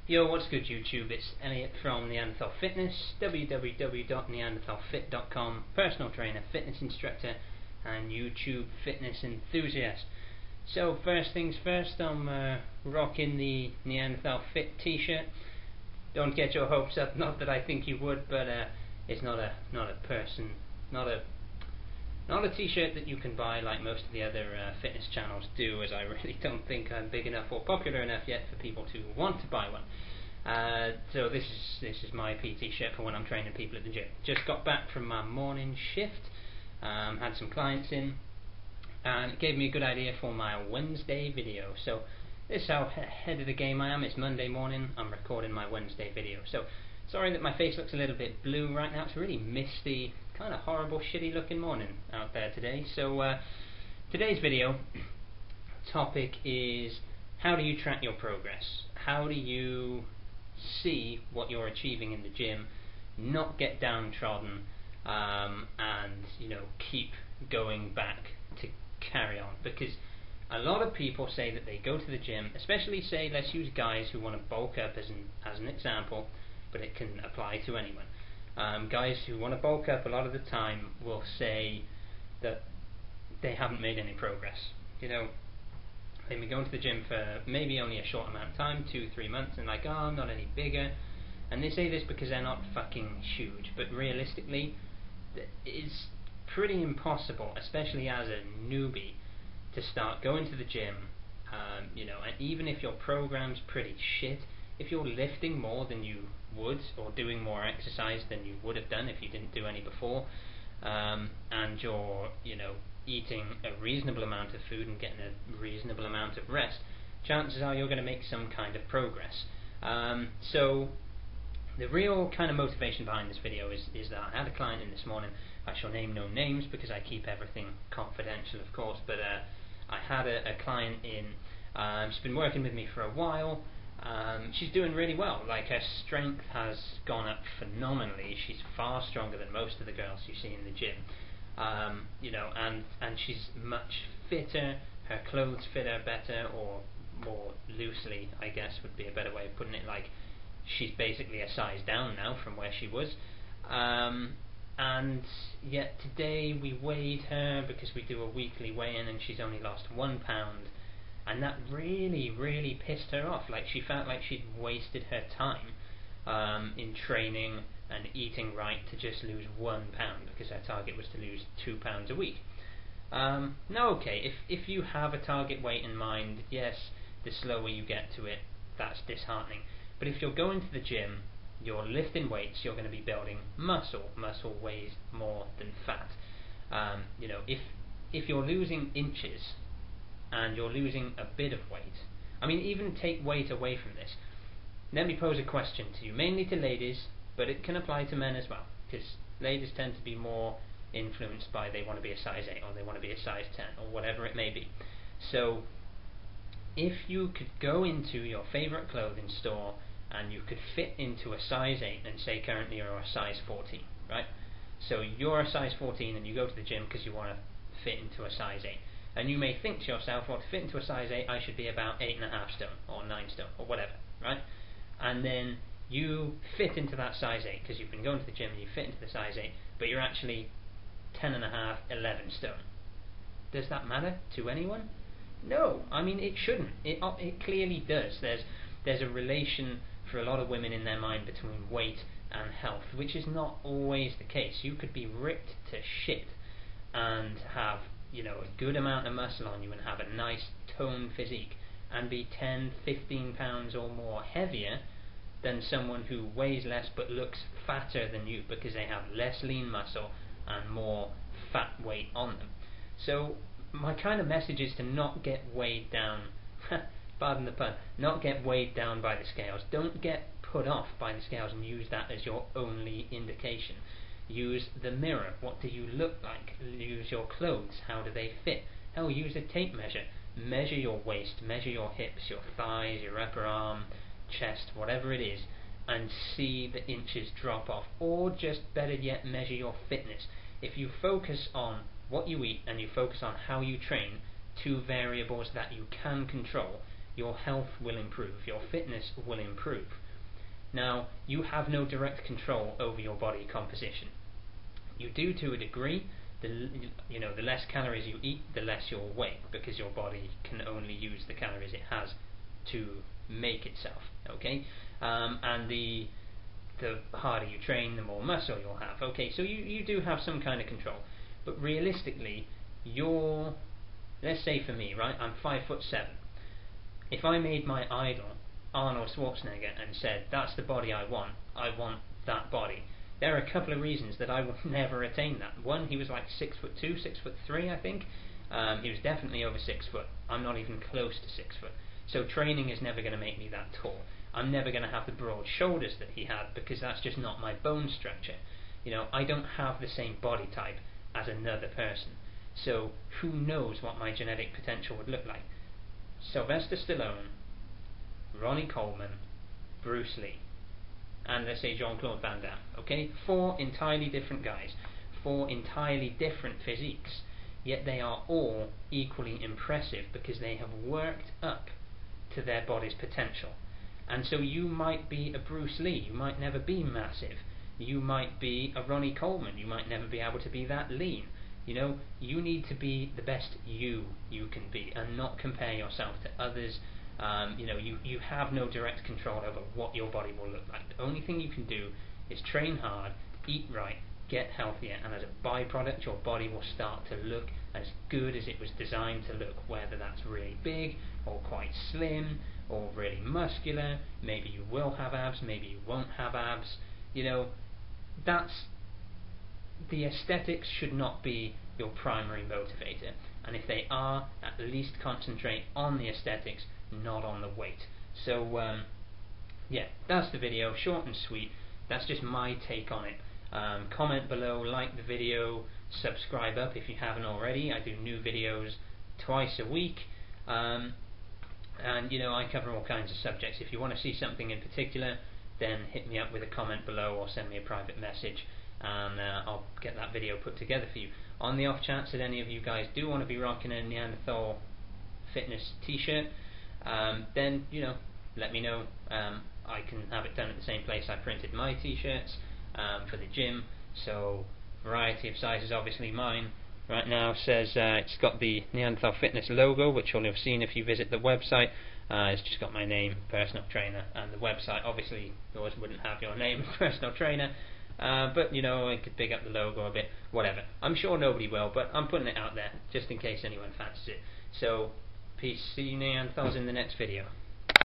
Yo, what's good YouTube? It's Elliot from Neanderthal Fitness, www.neanderthalfit.com, personal trainer, fitness instructor and YouTube fitness enthusiast. So first things first, I'm rocking the Neanderthal Fit t-shirt. Don't get your hopes up, not that I think you would, but it's not a t-shirt that you can buy like most of the other fitness channels do, as I really don't think I'm big enough or popular enough yet for people to want to buy one. So this is my PT shirt for when I'm training people at the gym. Just got back from my morning shift, had some clients in, and it gave me a good idea for my Wednesday video. So this is how ahead of the game I am. It's Monday morning, I'm recording my Wednesday video. So sorry that my face looks a little bit blue right now. It's a really misty, kind of horrible, shitty looking morning out there today. So today's video topic is, how do you track your progress? How do you see what you're achieving in the gym, not get downtrodden, and keep going back to carry on? Because a lot of people say that they go to the gym, especially say, let's use guys who want to bulk up as an example, but it can apply to anyone. Guys who want to bulk up a lot of the time will say that they haven't made any progress. They've been going to the gym for maybe only a short amount of time, 2-3 months, and like, oh, I'm not any bigger. And they say this because they're not fucking huge, but realistically, it's pretty impossible, especially as a newbie, to start going to the gym, and even if your program's pretty shit, if you're lifting more than you would, or doing more exercise than you would have done if you didn't do any before, and you're, eating a reasonable amount of food and getting a reasonable amount of rest, chances are you're going to make some kind of progress. So the real kind of motivation behind this video is that I had a client in this morning. I shall name no names because I keep everything confidential, of course, but I had a client in. She's been working with me for a while. She's doing really well. Like, her strength has gone up phenomenally. She's far stronger than most of the girls you see in the gym. And she's much fitter. Her clothes fit her better, or more loosely, I guess would be a better way of putting it. Like, she's basically a size down now from where she was. And yet today we weighed her because we do a weekly weigh-in, and she's only lost 1 pound. And that really pissed her off. Like, she felt like she'd wasted her time in training and eating right to just lose 1 pound, because her target was to lose 2 pounds a week. Now, okay, if you have a target weight in mind, yes, the slower you get to it, that's disheartening. But if you're going to the gym, you're lifting weights, you're going to be building muscle. Muscle weighs more than fat. If you're losing inches and you're losing a bit of weight, I mean, even take weight away from this. Let me pose a question to you, mainly to ladies, but it can apply to men as well, because ladies tend to be more influenced by, they want to be a size 8 or they want to be a size 10 or whatever it may be. So if you could go into your favourite clothing store and you could fit into a size 8, and say currently you're a size 14, right? So you're a size 14 and you go to the gym because you want to fit into a size 8. And you may think to yourself, well, to fit into a size 8, I should be about 8.5 stone or 9 stone or whatever, right? And then you fit into that size 8 because you've been going to the gym and you fit into the size 8, but you're actually 10.5, 11 stone. Does that matter to anyone? No, I mean, it shouldn't. It clearly does. There's a relation for a lot of women in their mind between weight and health, which is not always the case. You could be ripped to shit and have a good amount of muscle on you and have a nice toned physique and be 10-15 pounds or more heavier than someone who weighs less but looks fatter than you, because they have less lean muscle and more fat weight on them. So my kind of message is to not get weighed down, pardon the pun, not get weighed down by the scales. Don't get put off by the scales and use that as your only indication. Use the mirror. What do you look like? Use your clothes. How do they fit? Hell, use a tape measure. Measure your waist, measure your hips, your thighs, your upper arm, chest, whatever it is, and see the inches drop off. Or just better yet, measure your fitness. If you focus on what you eat and you focus on how you train, two variables that you can control, your health will improve, your fitness will improve. Now, you have no direct control over your body composition. You do to a degree. The less calories you eat, the less you'll weigh, because your body can only use the calories it has to make itself. Okay, and the harder you train, the more muscle you'll have. Okay, so you do have some kind of control, but realistically, let's say for me, right, I'm 5'7". If I made my idol Arnold Schwarzenegger and said, that's the body I want that body, there are a couple of reasons that I will never attain that. One, he was like 6'2", 6'3", I think. He was definitely over 6 foot. I'm not even close to 6 foot. So training is never going to make me that tall. I'm never going to have the broad shoulders that he had, because that's just not my bone structure. I don't have the same body type as another person. So who knows what my genetic potential would look like? Sylvester Stallone, Ronnie Coleman, Bruce Lee, and let's say Jean-Claude Van Damme. Okay, 4 entirely different guys, 4 entirely different physiques, yet they are all equally impressive because they have worked up to their body's potential. And so you might be a Bruce Lee, you might never be massive. You might be a Ronnie Coleman, you might never be able to be that lean. You need to be the best you can be, and not compare yourself to others. You have no direct control over what your body will look like. The only thing you can do is train hard, eat right, get healthier, and as a byproduct, your body will start to look as good as it was designed to look, whether that's really big, or quite slim, or really muscular. Maybe you will have abs, maybe you won't have abs. The aesthetics should not be your primary motivator, and if they are, at least concentrate on the aesthetics, not on the weight. So yeah, that's the video, short and sweet. That's just my take on it. Comment below, like the video, subscribe up if you haven't already. I do new videos twice a week, and I cover all kinds of subjects. If you want to see something in particular, then hit me up with a comment below or send me a private message, and I'll get that video put together for you. On the off chance that any of you guys do want to be rocking a Neanderthal fitness t-shirt, then let me know. I can have it done at the same place I printed my t-shirts for the gym. So variety of sizes. Obviously mine right now says it's got the Neanderthal Fitness logo, which you'll have seen if you visit the website. It's just got my name, personal trainer, and the website. Obviously yours wouldn't have your name, personal trainer, but I could pick up the logo a bit, whatever. I'm sure nobody will, but I'm putting it out there just in case anyone fancies it. So peace, see you Neanderthals in the next video.